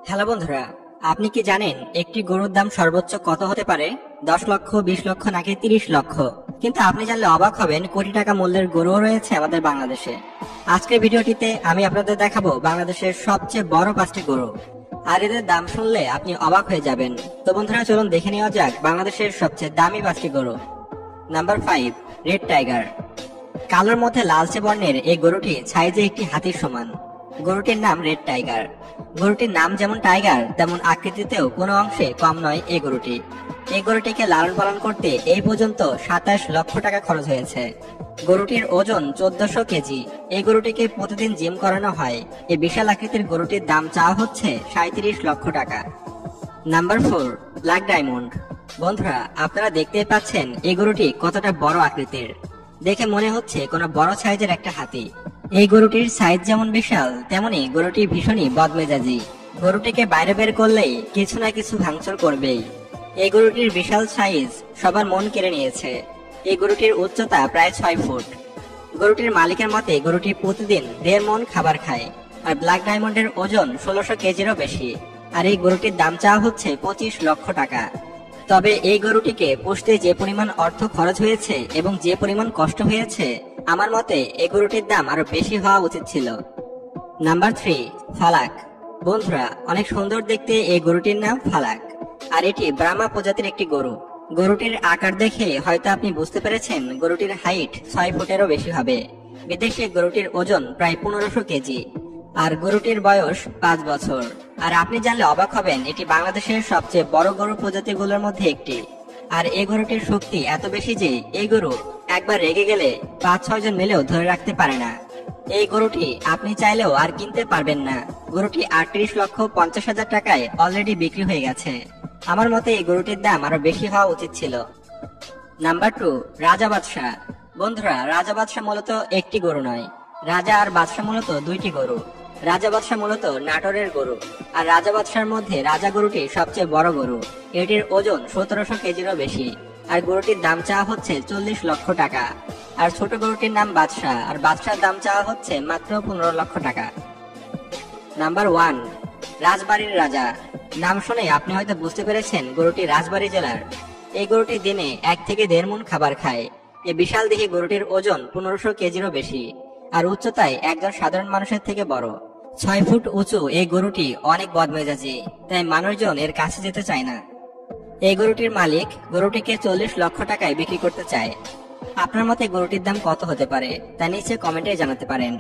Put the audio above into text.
Hello বন্ধুরা, আপনি কি জানেন একটি গরুর দাম সর্বোচ্চ কত হতে পারে? 10 লক্ষ, 20 লক্ষ নাকি 30 লক্ষ? কিন্তু আপনি জানলে অবাক হবেন, কোটি টাকা মূল্যের গরুও রয়েছে আমাদের বাংলাদেশে। আজকের ভিডিওটিতে আমি আপনাদের দেখাবো বাংলাদেশের সবচেয়ে বড় 5টি গরু, আর এদের দাম শুনলে আপনি অবাক হয়ে যাবেন। তো বন্ধুরা, চলুন দেখে নেওয়া যাক বাংলাদেশের সবচেয়ে দামি 5টি গরু। Number 5, red tiger. কালোর মধ্যে লালচে বর্ণের এই গরুটি সাইজে একটি হাতির সমান। গরুটির নাম রেড টাইগার। গরুটির নাম যেমন টাইগার, তেমন আকৃতিতেও কোনো অংশে কম নয় এই গরুটি। এই গরুটিকে লালন পালন করতে এই পর্যন্ত 27 লক্ষ টাকা খরচ হয়েছে। গরুটির ওজন 1400 কেজি। এই গরুটিকে প্রতিদিন জিম করানো হয়। এই বিশাল আকৃতির গরুটির দাম চাওয়া হচ্ছে 37 লক্ষ টাকা। Number 4, black diamond. বন্ধুরা, আপনারা দেখতেই পাচ্ছেন এই গরুটি কতটা বড় আকৃতির। দেখে মনে হচ্ছে কোনো বড় সাইজের একটা হাতি। এই গরুটির সাইজ যেমন বিশাল, তেমনি গরুটি ভীষণই বদমেজাজি। গরুটিকে বাইরে বের করলেই কিছু না কিছু ভাঙচুর করবেই। এই গরুটির বিশাল সাইজ সবার মন কেড়ে নিয়েছে। এই গরুটির উচ্চতা প্রায় 6 ফুট। গরুটির মালিকের মতে গরুটি প্রতিদিন 1.5 মণ খাবার খায়। আর ব্ল্যাক ডায়মন্ডের ওজন 1600 কেজিরও বেশি। আর এই গরুটির দাম চাওয়া হচ্ছে 25 লক্ষ টাকা। তবে এই গরুটিকে পুষতে যে পরিমাণ অর্থ খরচ হয়েছে এবং যে পরিমাণ কষ্ট হয়েছে, আমার মতে এই গরুটির দাম আরো বেশি হওয়া উচিত ছিল। নাম্বার 3, ফালাক। বন্ধুরা, অনেক সুন্দর দেখতে এই গরুটির নাম ফালাক। আর এটি ব্রাহ্মা প্রজাতির একটি গরু। গরুটির আকার দেখে হয়তো আপনি বুঝতে পেরেছেন গরুটির হাইট 6 ফুটেরও বেশি হবে। বিদেশে গরুটির ওজন প্রায় 1500 কেজি। আর গরুটির বয়স 5 বছর। আর আপনি জানলে অবাক হবেন, এটি বাংলাদেশের সবচেয়ে বড় গরু প্রজাতিগুলোর মধ্যে একটি। আর এই গরুটির শক্তি এত বেশি যে এই গরু একবার রেগে গেলে 5-6 জন মিলেও ধরে রাখতে পারে না। এই গরুটি আপনি চাইলেও আর কিনতে পারবেন না। গরুটি 38,50,000 টাকায় অলরেডি বিক্রি হয়ে গেছে। আমার মতে এই গরুটির দাম আরো বেশি হওয়া উচিত ছিল। নাম্বার 2, রাজা বাদশাহ। বন্ধুরা, রাজা বাদশাহ মূলত একটি গরু নয়। রাজা আর বাদশাহ মূলত দুইটি গরু। রাজা বাদশাহ মূলত নাটোরের গরু। আর রাজা বাদশার মধ্যে রাজা গরুটি সবচেয়ে বড় গরু। এটির ওজন 1700 কেজিরও বেশি। আর গরুটির দাম চাওয়া হচ্ছে 40 লক্ষ টাকা। আর ছোট গরুটির নাম বাদশাহ, আর বাদশার দাম চাওয়া হচ্ছে মাত্র 15 লক্ষ টাকা। নাম্বার 1, রাজবাড়ির রাজা। নাম শুনে আপনি হয়তো বুঝতে পেরেছেন গরুটি রাজবাড়ী জেলার। এই গরুটি দিনে 1 থেকে 1.5 মণ খাবার খায়। এই বিশাল দেহে গরুটির ওজন 1500 কেজিরও বেশি। আর উচ্চতায় একজন সাধারণ মানুষের থেকে বড়। 6 ফুট উঁচু এই গরুটি অনেক বদমেজাজি, তাই মানুষজন এর কাছে যেতে চায় না। এই গরুটির মালিক গরুটিকে 40 লক্ষ টাকায় বিক্রি করতে চায়। আপনার মতে গরুটির দাম কত হতে পারে তা নিচে কমেন্টে জানাতে পারেন।